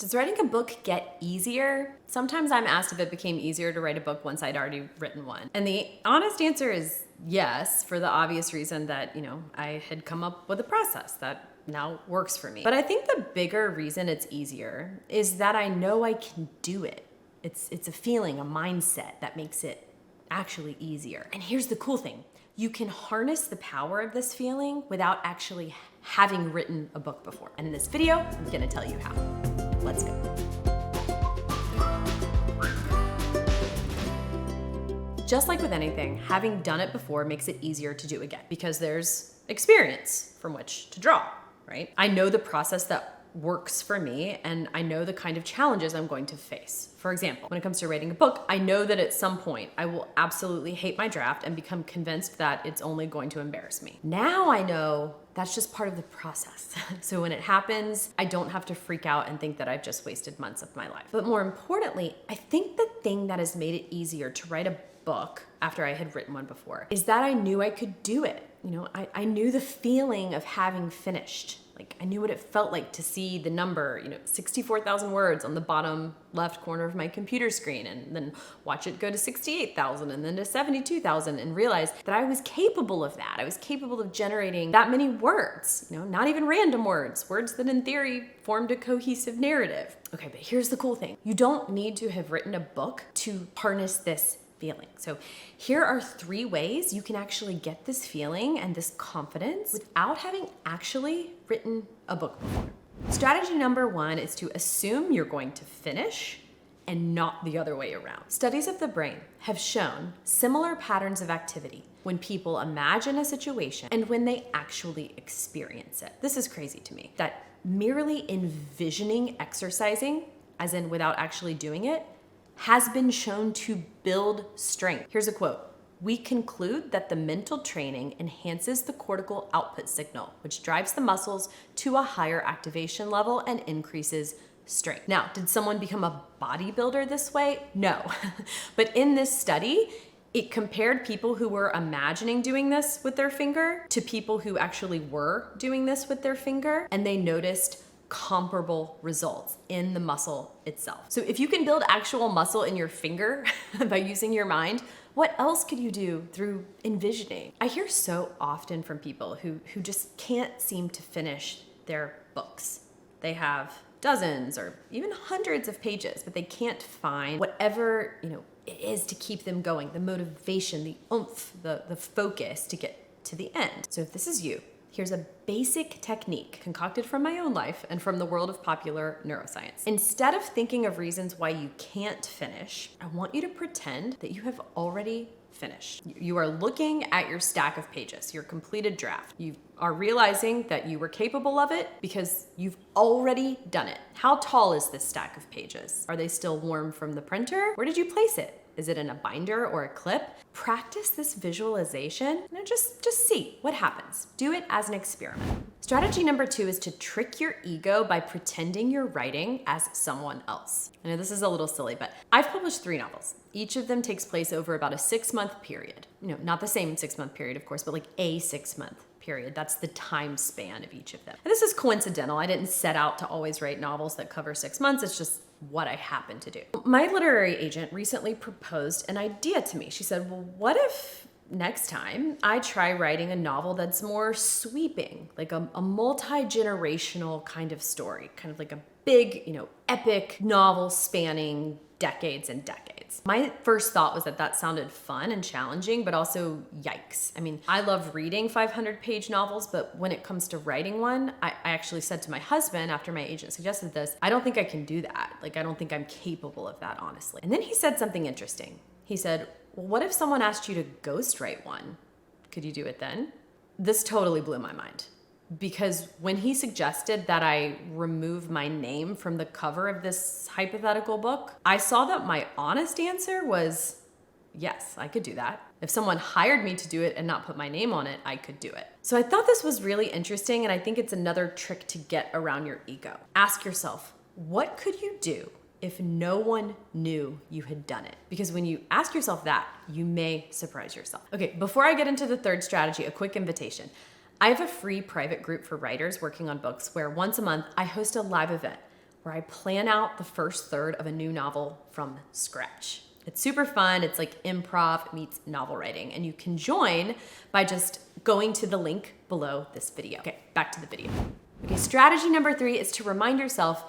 Does writing a book get easier? Sometimes I'm asked if it became easier to write a book once I'd already written one. And the honest answer is yes, for the obvious reason that, I had come up with a process that now works for me. But I think the bigger reason it's easier is that I know I can do it. It's a feeling, a mindset that makes it actually easier. And here's the cool thing. You can harness the power of this feeling without actually having written a book before. And in this video, I'm gonna tell you how. Let's go. Just like with anything, having done it before makes it easier to do again because there's experience from which to draw, right? I know the process that works for me and I know the kind of challenges I'm going to face. For example, when it comes to writing a book, I know that at some point I will absolutely hate my draft and become convinced that it's only going to embarrass me. Now I know that's just part of the process. So when it happens, I don't have to freak out and think that I've just wasted months of my life. But more importantly, I think the thing that has made it easier to write a book after I had written one before is that I knew I could do it. I knew the feeling of having finished. Like I knew what it felt like to see the number, 64,000 words on the bottom left corner of my computer screen and then watch it go to 68,000 and then to 72,000 and realize that I was capable of that. I was capable of generating that many words, not even random words that in theory formed a cohesive narrative. Okay, but here's the cool thing. You don't need to have written a book to harness this feeling. So here are 3 ways you can actually get this feeling and this confidence without having actually written a book before. Strategy number 1 is to assume you're going to finish and not the other way around. Studies of the brain have shown similar patterns of activity when people imagine a situation and when they actually experience it. This is crazy to me, that merely envisioning exercising, as in without actually doing it, has been shown to build strength. Here's a quote. "We conclude that the mental training enhances the cortical output signal, which drives the muscles to a higher activation level and increases strength." Now, did someone become a bodybuilder this way? No. But in this study, it compared people who were imagining doing this with their finger to people who actually were doing this with their finger, and they noticed comparable results in the muscle itself. So if you can build actual muscle in your finger by using your mind, what else could you do through envisioning? I hear so often from people who just can't seem to finish their books. They have dozens or even hundreds of pages, but they can't find whatever, it is to keep them going, the motivation, the oomph, the focus to get to the end. So if this is you, here's a basic technique concocted from my own life and from the world of popular neuroscience. Instead of thinking of reasons why you can't finish, I want you to pretend that you have already finished. You are looking at your stack of pages, your completed draft. You are realizing that you were capable of it because you've already done it. How tall is this stack of pages? Are they still warm from the printer? Where did you place it? Is it in a binder or a clip? Practice this visualization and just see what happens. Do it as an experiment. Strategy number 2 is to trick your ego by pretending you're writing as someone else. I know this is a little silly, but I've published 3 novels. Each of them takes place over about a 6-month period. Not the same 6-month period, of course, but like a 6-month period. That's the time span of each of them. And this is coincidental. I didn't set out to always write novels that cover 6 months. It's just what I happen to do. My literary agent recently proposed an idea to me. She said, well, what if next time I try writing a novel that's more sweeping, like a multi-generational kind of story, kind of like a big, epic novel spanning decades and decades. My first thought was that sounded fun and challenging, but also yikes. I mean, I love reading 500-page novels, but when it comes to writing one, I actually said to my husband after my agent suggested this, I don't think I can do that. Like, I don't think I'm capable of that, honestly. And then he said something interesting. He said, well, what if someone asked you to ghostwrite one? Could you do it then? This totally blew my mind. Because when he suggested that I remove my name from the cover of this hypothetical book, I saw that my honest answer was, yes, I could do that. If someone hired me to do it and not put my name on it, I could do it. So I thought this was really interesting, and I think it's another trick to get around your ego. Ask yourself, what could you do if no one knew you had done it? Because when you ask yourself that, you may surprise yourself. Okay, before I get into the 3rd strategy, a quick invitation. I have a free private group for writers working on books where once a month I host a live event where I plan out the first third of a new novel from scratch. It's super fun. It's like improv meets novel writing, and you can join by just going to the link below this video. Okay, back to the video. Okay, strategy number 3 is to remind yourself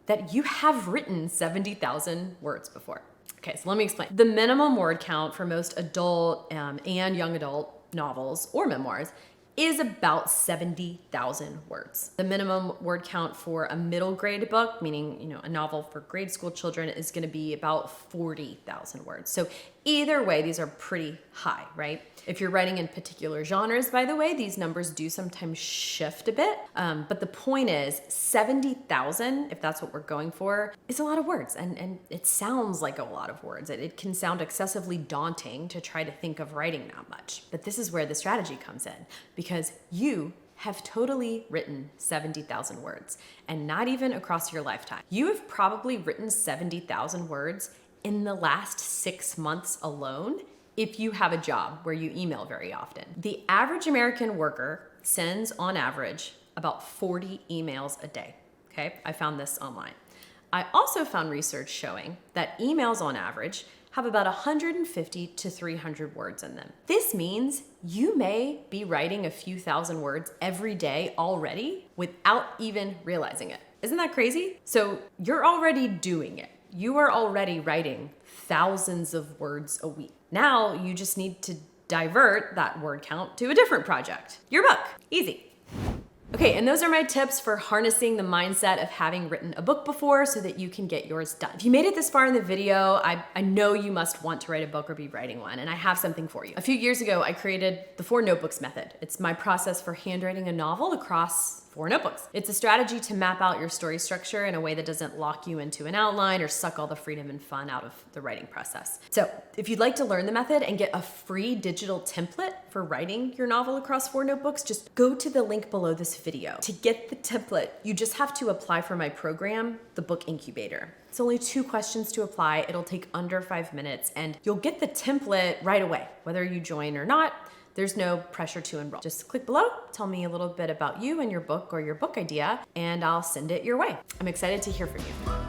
that you have written 70,000 words before. Okay, so let me explain. The minimum word count for most adult and young adult novels or memoirs is about 70,000 words. The minimum word count for a middle grade book, meaning, a novel for grade school children, is gonna be about 40,000 words. So either way, these are pretty high, right? If you're writing in particular genres, by the way, these numbers do sometimes shift a bit. But the point is 70,000, if that's what we're going for, is a lot of words. And it sounds like a lot of words. It can sound excessively daunting to try to think of writing that much. But this is where the strategy comes in, because you have totally written 70,000 words, and not even across your lifetime. You have probably written 70,000 words in the last 6 months alone, if you have a job where you email very often. The average American worker sends, on average, about 40 emails a day, okay? I found this online. I also found research showing that emails on average have about 150 to 300 words in them. This means you may be writing a few thousand words every day already without even realizing it. Isn't that crazy? So you're already doing it. You are already writing thousands of words a week. Now you just need to divert that word count to a different project. Your book. Easy. Okay, and those are my tips for harnessing the mindset of having written a book before so that you can get yours done. If you made it this far in the video, I know you must want to write a book or be writing one, and I have something for you. A few years ago, I created the 4 notebooks method. It's my process for handwriting a novel across 4 notebooks. It's a strategy to map out your story structure in a way that doesn't lock you into an outline or suck all the freedom and fun out of the writing process. So if you'd like to learn the method and get a free digital template for writing your novel across 4 notebooks, just go to the link below this video. To get the template, you just have to apply for my program, the Book Incubator. It's only 2 questions to apply. It'll take under 5 minutes, and you'll get the template right away, whether you join or not. There's no pressure to enroll. Just click below, tell me a little bit about you and your book or your book idea, and I'll send it your way. I'm excited to hear from you.